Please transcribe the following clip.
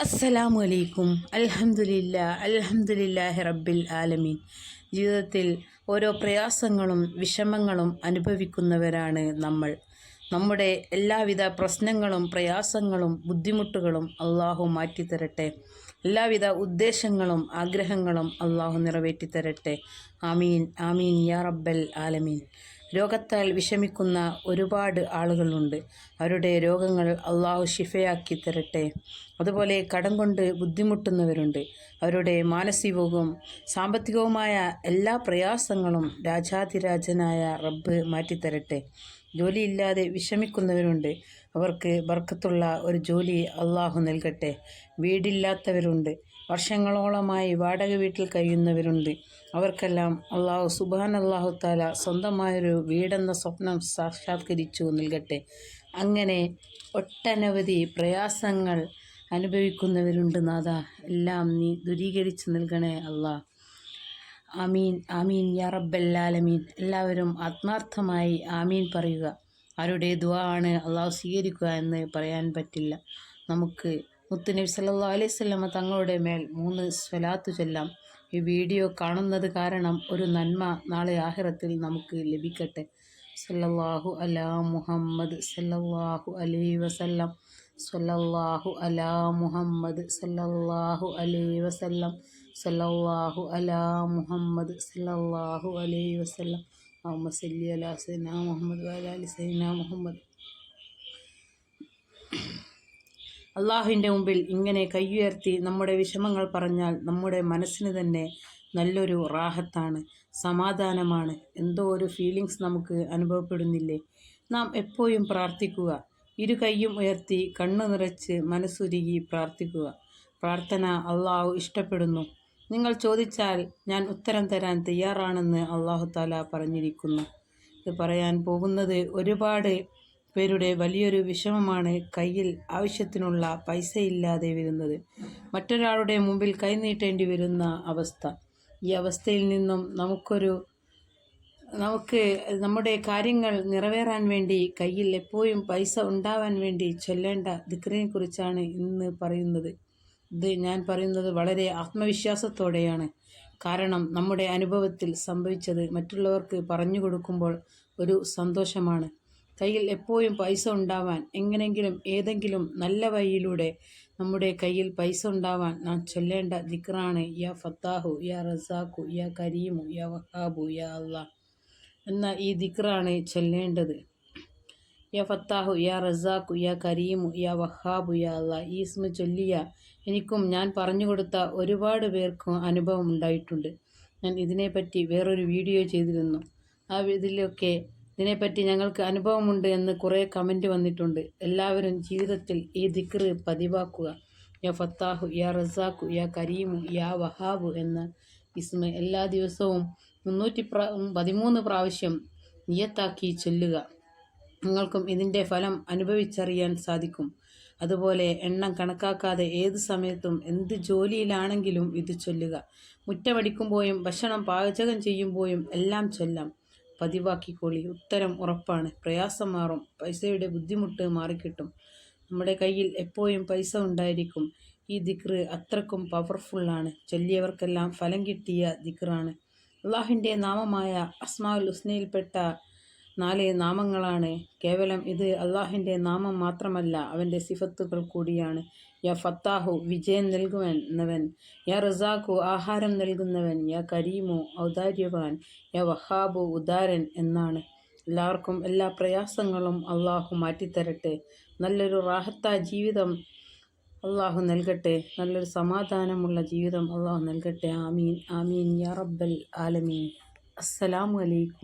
അസ്സലാമു അലൈക്കും. അൽഹംദുലില്ലാഹി റബ്ബിൽ ആലമീൻ. ജീവിതത്തിൽ ഓരോ പ്രയാസങ്ങളും വിഷമങ്ങളും അനുഭവിക്കുന്നവരാണ് നമ്മൾ. നമ്മുടെ എല്ലാവിധ പ്രശ്നങ്ങളും പ്രയാസങ്ങളും ബുദ്ധിമുട്ടുകളും അള്ളാഹു മാറ്റിത്തരട്ടെ. എല്ലാവിധ ഉദ്ദേശങ്ങളും ആഗ്രഹങ്ങളും അള്ളാഹു നിറവേറ്റിത്തരട്ടെ. ആമീൻ ആമീൻ യാ റബ്ബൽ ആലമീൻ. രോഗത്താൽ വിഷമിക്കുന്ന ഒരുപാട് ആളുകളുണ്ട്. അവരുടെ രോഗങ്ങൾ അള്ളാഹു ശിഫയാക്കി തരട്ടെ. അതുപോലെ കടം കൊണ്ട് ബുദ്ധിമുട്ടുന്നവരുണ്ട്. അവരുടെ മാനസികവും സാമ്പത്തികവുമായ എല്ലാ പ്രയാസങ്ങളും രാജാതിരാജനായ റബ്ബ് മാറ്റിത്തരട്ടെ. ജോലിയില്ലാതെ വിഷമിക്കുന്നവരുണ്ട്. അവർക്ക് ബർക്കത്തുള്ള ഒരു ജോലി അള്ളാഹു നൽകട്ടെ. വീടില്ലാത്തവരുണ്ട്. വർഷങ്ങളോളമായി വാടക വീട്ടിൽ കഴിയുന്നവരുണ്ട്. അവർക്കെല്ലാം അള്ളാഹു താല സ്വന്തമായൊരു വീടെന്ന സ്വപ്നം സാക്ഷാത്കരിച്ചു നൽകട്ടെ. അങ്ങനെ ഒട്ടനവധി പ്രയാസങ്ങൾ അനുഭവിക്കുന്നവരുണ്ട്. നാഥ, എല്ലാം നീ ദൂരീകരിച്ച് നൽകണേ അല്ലാ. ആമീൻ ആമീൻ യാ റബ്ബൽ ആലമീൻ. എല്ലാവരും ആത്മാർത്ഥമായി ആമീൻ പറയുക. ആരുടെ ദുആ ആണ് അള്ളാഹു സ്വീകരിക്കുക എന്ന് പറയാൻ പറ്റില്ല. നമുക്ക് മുത്തുനബി സല്ലല്ലാഹു അലൈഹി വസല്ലമ തങ്ങളുടെ മേൽ 3 സ്വലാത്ത് ചൊല്ലാം. ഈ വീഡിയോ കാണുന്നത് കാരണം ഒരു നന്മ നാളെ ആഖിറത്തിൽ നമുക്ക് ലഭിക്കട്ടെ. സല്ലല്ലാഹു അലാ മുഹമ്മദ് സല്ലല്ലാഹു അലൈഹി വസല്ലം. സല്ലല്ലാഹു അലാ മുഹമ്മദ് സല്ലല്ലാഹു അലൈഹി വസല്ലം. സല്ലല്ലാഹു അലാ മുഹമ്മദ് സല്ലല്ലാഹു അലൈഹി വസല്ലം. അല്ലാഹുമ്മ സല്ലി അലാ സയ്യിദിനാ മുഹമ്മദ് വഅലാ ആലി സയ്യിദിനാ മുഹമ്മദ്. അള്ളാഹുവിൻ്റെ മുമ്പിൽ ഇങ്ങനെ കൈയുയർത്തി നമ്മുടെ വിഷമങ്ങൾ പറഞ്ഞാൽ നമ്മുടെ മനസ്സിന് തന്നെ നല്ലൊരു റാഹത്താണ്, സമാധാനമാണ്. എന്തോ ഒരു ഫീലിങ്സ് നമുക്ക് അനുഭവപ്പെടുന്നില്ലേ? നാം എപ്പോഴും പ്രാർത്ഥിക്കുക. ഇരു കൈയും ഉയർത്തി കണ്ണു നിറച്ച് മനസ്സുരുകി പ്രാർത്ഥിക്കുക. പ്രാർത്ഥന അള്ളാഹു ഇഷ്ടപ്പെടുന്നു. നിങ്ങൾ ചോദിച്ചാൽ ഞാൻ ഉത്തരം തരാൻ തയ്യാറാണെന്ന് അള്ളാഹു താല പറഞ്ഞിരിക്കുന്നു. ഇത് പറയാൻ പോകുന്നത് ഒരുപാട് പേരുടെ വലിയൊരു വിഷമമാണ്. കയ്യിൽ ആവശ്യത്തിനുള്ള പൈസയില്ലാതെ വരുന്നത്, മറ്റൊരാളുടെ മുമ്പിൽ കൈനീട്ടേണ്ടി വരുന്ന അവസ്ഥ. ഈ അവസ്ഥയിൽ നിന്നും നമുക്ക് നമ്മുടെ കാര്യങ്ങൾ നിറവേറാൻ വേണ്ടി കയ്യിൽ എപ്പോഴും പൈസ ഉണ്ടാവാൻ വേണ്ടി ചൊല്ലേണ്ട ദിക്റിനെ കുറിച്ചാണ് ഇന്ന് പറയുന്നത്. ഇത് ഞാൻ പറയുന്നത് വളരെ ആത്മവിശ്വാസത്തോടെയാണ്. കാരണം നമ്മുടെ അനുഭവത്തിൽ സംഭവിച്ചത് മറ്റുള്ളവർക്ക് പറഞ്ഞു കൊടുക്കുമ്പോൾ ഒരു സന്തോഷമാണ്. കയ്യിൽ എപ്പോഴും പൈസ ഉണ്ടാവാൻ, എങ്ങനെങ്കിലും ഏതെങ്കിലും നല്ല വഴിയിലൂടെ നമ്മുടെ കയ്യിൽ പൈസ ഉണ്ടാവാൻ നാം ചൊല്ലേണ്ട ദിക്റാണ് യാ ഫത്താഹു യാ റസാഖു യാ കരീമു യാ വഹാബു യാ അല്ലാഹ് എന്ന ഈ ദിക്റാണ് ചൊല്ലേണ്ടത്. യാ ഫത്താഹു യാ റസാഖു യാ കരീമു യാ വഹാബു യാ അല്ലാഹ്. ഈ ഇസ്മ ചൊല്ലിയ എനിക്കും ഞാൻ പറഞ്ഞു കൊടുത്ത ഒരുപാട് പേർക്കും അനുഭവം ഉണ്ടായിട്ടുണ്ട്. ഞാൻ ഇതിനെപ്പറ്റി വേറൊരു വീഡിയോ ചെയ്തിരുന്നു. ആ ഇതിലൊക്കെ ഇതിനെപ്പറ്റി ഞങ്ങൾക്ക് അനുഭവമുണ്ട് എന്ന് കുറേ കമൻറ്റ് വന്നിട്ടുണ്ട്. എല്ലാവരും ജീവിതത്തിൽ ഈ ദിക്റ് പതിവാക്കുക. യാ ഫത്താഹു യാ റസാഖു യാ കരീമു യാ വഹാബു എന്ന ഇസ്മ എല്ലാ ദിവസവും 313 പ്രാവശ്യം നിയത്താക്കി ചൊല്ലുക. നിങ്ങൾക്കും ഇതിൻ്റെ ഫലം അനുഭവിച്ചറിയാൻ സാധിക്കും. അതുപോലെ എണ്ണം കണക്കാക്കാതെ ഏത് സമയത്തും എന്ത് ജോലിയിലാണെങ്കിലും ഇത് ചൊല്ലുക. മുറ്റമടിക്കുമ്പോഴും ഭക്ഷണം പാചകം ചെയ്യുമ്പോഴും എല്ലാം ചൊല്ലാം. പതിവാക്കിക്കോളി. ഉത്തരം ഉറപ്പാണ്. പ്രയാസം മാറും. പൈസയുടെ ബുദ്ധിമുട്ട് മാറിക്കിട്ടും. നമ്മുടെ കയ്യിൽ എപ്പോഴും പൈസ ഉണ്ടായിരിക്കും. ഈ ദിക്റ് അത്രക്കും പവർഫുള്ളാണ്. ചൊല്ലിയവർക്കെല്ലാം ഫലം കിട്ടിയ ദിക്റാണ്. അള്ളാഹുവിൻ്റെ നാമമായ അസ്മാഉൽ ഹുസ്നയിൽപ്പെട്ട 4 നാമങ്ങളാണ്. കേവലം ഇത് അള്ളാഹുവിൻ്റെ നാമം മാത്രമല്ല, അവൻ്റെ സിഫത്തുകൾ കൂടിയാണ്. യാ ഫത്താഹു വിജയം നൽകുന്നവൻ, യാ റസാഖു ആഹാരം നൽകുന്നവൻ, യാ കരീമു ഔദാര്യവാൻ, യാ വഹാബു ഉദാരൻ എന്നാണ്. എല്ലാവർക്കും എല്ലാ പ്രയാസങ്ങളും അള്ളാഹു മാറ്റിത്തരട്ടെ. നല്ലൊരു റാഹത്ത ജീവിതം അള്ളാഹു നൽകട്ടെ. നല്ലൊരു സമാധാനമുള്ള ജീവിതം അള്ളാഹു നൽകട്ടെ. ആമീൻ ആമീൻ യാ റബ്ബൽ ആലമീൻ. അസ്സലാമു അലൈക്കും.